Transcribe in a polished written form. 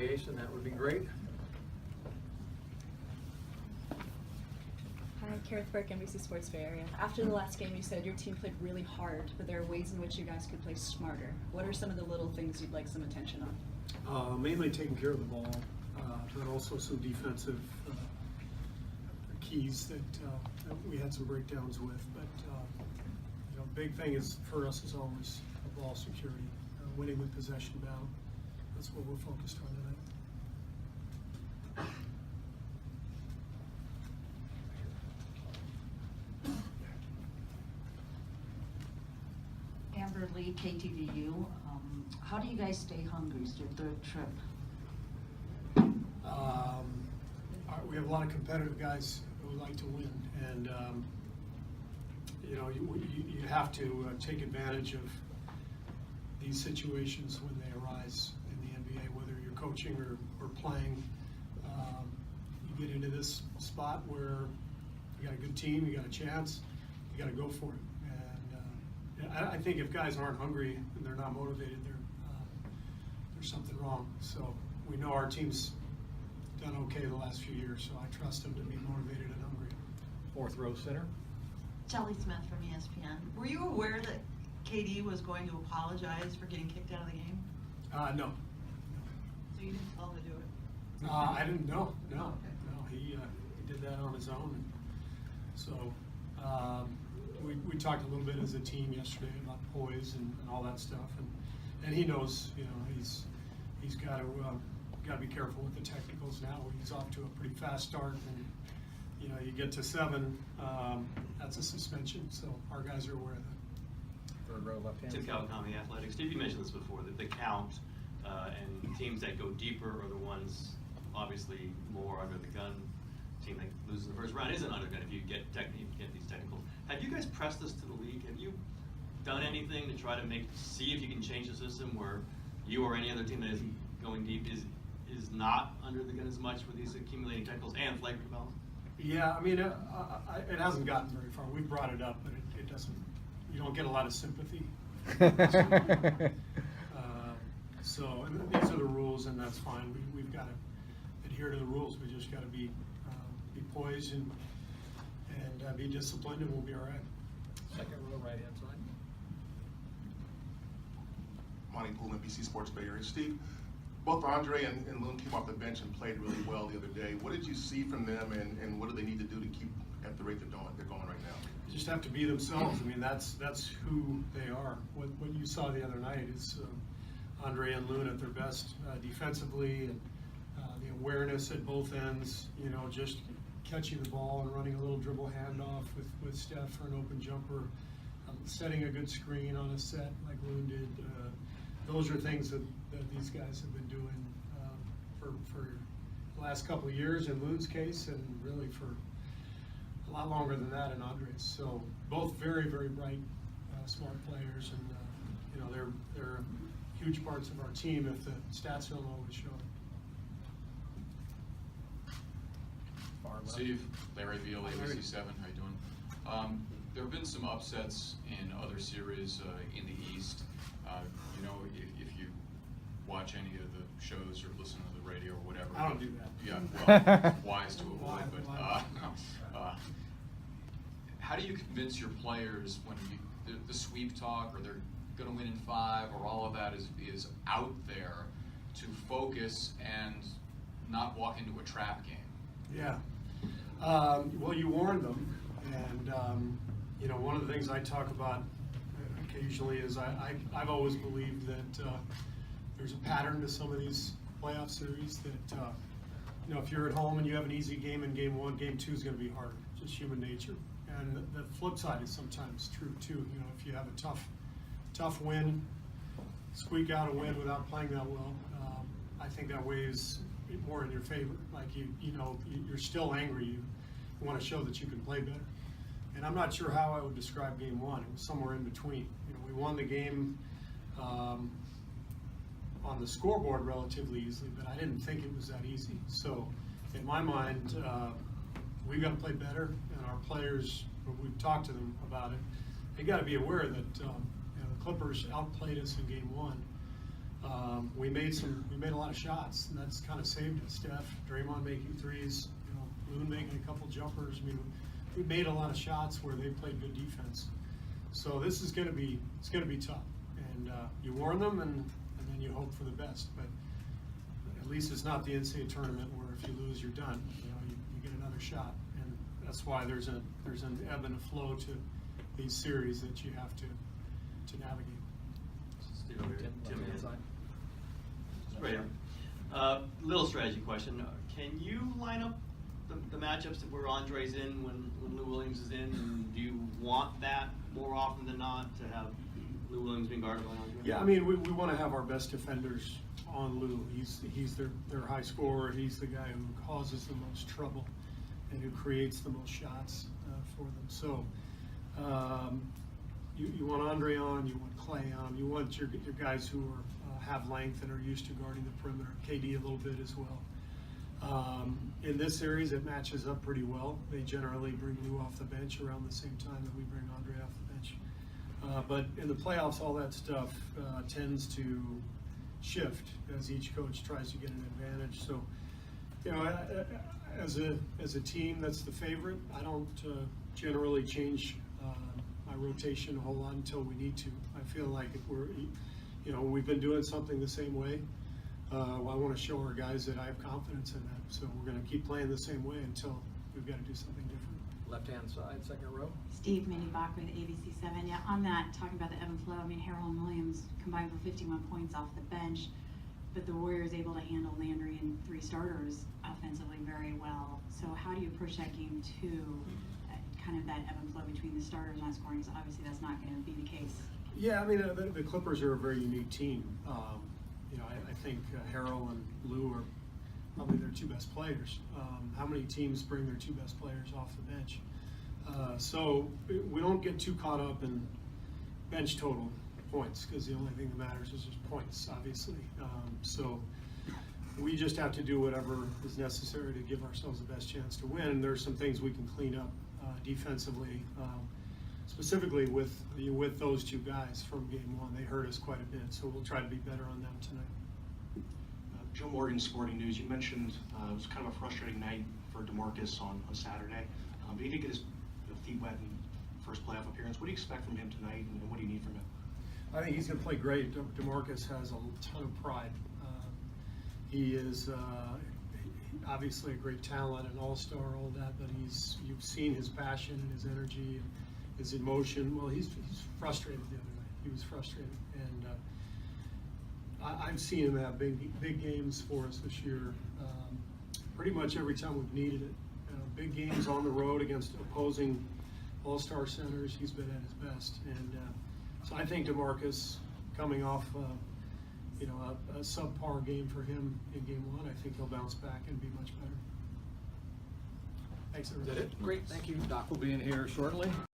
That would be great. Hi, Kerr with NBC Sports Bay Area. After the last game, you said your team played really hard, but there are ways in which you guys could play smarter. What are some of the little things you'd like some attention on? Mainly taking care of the ball, but also some defensive keys that we had some breakdowns with. But big thing is for us is always ball security, winning the possession battle. That's what we're focused on tonight. Amber Lee, KTVU. How do you guys stay hungry? It's your third trip. We have a lot of competitive guys who like to win, and you have to take advantage of these situations when they arise in the NBA, whether you're coaching or playing. You get into this spot where you got a good team, you got a chance, you got to go for it. And I think if guys aren't hungry and they're not motivated, there's something wrong. So we know our team's done okay the last few years, so I trust them to be motivated and hungry. Fourth row center. Jelly Smith from ESPN. Were you aware that KD was going to apologize for getting kicked out of the game? No. So you didn't tell him to do it? I didn't know. No. He did that on his own. So we talked a little bit as a team yesterday about poise and all that stuff, and he knows, he's got to be careful with the technicals now. He's off to a pretty fast start, and you get to 7, that's a suspension. So our guys are aware of that. Third row left hand. Tim Kawakami, Athletics. Steve, you mentioned this before, that the count and teams that go deeper are the ones obviously more under the gun. Team that loses in the first round isn't under gun if you get these technicals. Have you guys pressed this to the league? Have you done anything to try to see if you can change the system where you or any other team that isn't going deep is not under the gun as much with these accumulating technicals and flagrant fouls? Yeah, it hasn't gotten very far. We've brought it up, but it doesn't. You don't get a lot of sympathy. So these are the rules, and that's fine. We've got to adhere to the rules. We just got to be poised and be disciplined, and we'll be all right. Second row right hand side. Monty Poole, NBC Sports Bay Area. Steve, both Andre and Loon came off the bench and played really well the other day. What did you see from them, and what do they need to do to keep at the rate they're going right now? They just have to be themselves. That's who they are. What you saw the other night is Andre and Loon at their best defensively, and the awareness at both ends. Just catching the ball and running a little dribble handoff with Steph for an open jumper, setting a good screen on a set like Loon did. Those are things that these guys have been doing for the last couple of years in Loon's case, and really for a lot longer than that in Andre's. So both very, very bright, smart players, and they're huge parts of our team if the stats don't always show. Steve, Larry Beal, ABC7, how you doing? There have been some upsets in other series in the East. If you watch any of the shows or listen to the radio or whatever. I don't do that. Yeah, well, wise to avoid. But how do you convince your players when the sweep talk, or they're going to win in 5, or all of that is out there, to focus and not walk into a trap game? Yeah. Well, you warned them, and one of the things I talk about occasionally is I've always believed that there's a pattern to some of these playoff series that if you're at home and you have an easy game in game 1, game 2 is going to be harder. Just human nature. And the flip side is sometimes true too. If you have a tough win, squeak out a win without playing that well, I think that weighs more in your favor. Like you're still angry. You want to show that you can play better. And I'm not sure how I would describe game 1. It was somewhere in between. We won the game on the scoreboard relatively easily, but I didn't think it was that easy. So in my mind, we've got to play better, and our players, we've talked to them about it, they got to be aware that the Clippers outplayed us in game 1. We made a lot of shots, and that's kind of saved us. Steph, Draymond making threes, Loon making a couple jumpers. I mean, we made a lot of shots where they played good defense. So this is going to be tough, and you warn them, and then you hope for the best. But at least it's not the NCAA tournament where if you lose, you're done. You get another shot, and that's why there's an ebb and a flow to these series that you have to navigate. Steve over here. Tim Left-hand again. side. Right here. Little strategy question. Can you line up the matchups where Andre's in when Lou Williams is in? And do you want that more often than not to have Lou Williams being guarded by Andre? Yeah, I mean, we want to have our best defenders on Lou. He's their high scorer. He's the guy who causes the most trouble and who creates the most shots for them. So you want Andre on, you want Clay on, you want your guys who are have length and are used to guarding the perimeter. KD a little bit as well. In this series, it matches up pretty well. They generally bring Lou off the bench around the same time that we bring Andre off the bench. But in the playoffs, all that stuff tends to shift as each coach tries to get an advantage. So, as a team that's the favorite, I don't generally change my rotation a whole lot until we need to. I feel like if we've been doing something the same way. I want to show our guys that I have confidence in that. So we're going to keep playing the same way until we've got to do something different. Left-hand side, second row. Steve, Mindy Bach with ABC7. Yeah, on that, talking about the ebb and flow, I mean, Harrell and Williams combined for 51 points off the bench, but the Warriors able to handle Landry and three starters offensively very well. So how do you approach that game two, kind of that ebb and flow between the starters not scoring? Because obviously that's not going to be the case. Yeah, I mean, the Clippers are a very unique team. I think Harrell and Lou are probably their two best players. How many teams bring their two best players off the bench? So we don't get too caught up in bench total points because the only thing that matters is just points, obviously. So we just have to do whatever is necessary to give ourselves the best chance to win. And there's some things we can clean up defensively. Specifically with those two guys from game one. They hurt us quite a bit, so we'll try to be better on them tonight. Joe Morgan, Sporting News. You mentioned it was kind of a frustrating night for DeMarcus on Saturday, but he did get his feet wet in first playoff appearance. What do you expect from him tonight, and what do you need from him? I think he's going to play great. DeMarcus has a ton of pride. He is obviously a great talent, an all-star, all that, but you've seen his passion and his energy and his emotion. Well, he's frustrated the other night. He was frustrated, and I've seen him have big games for us this year. Pretty much every time we've needed it. Big games on the road against opposing all-star centers. He's been at his best, and so I think DeMarcus coming off a subpar game for him in game one, I think he'll bounce back and be much better. Thanks, everybody. Is that it? Great, thank you. Doc will be in here shortly.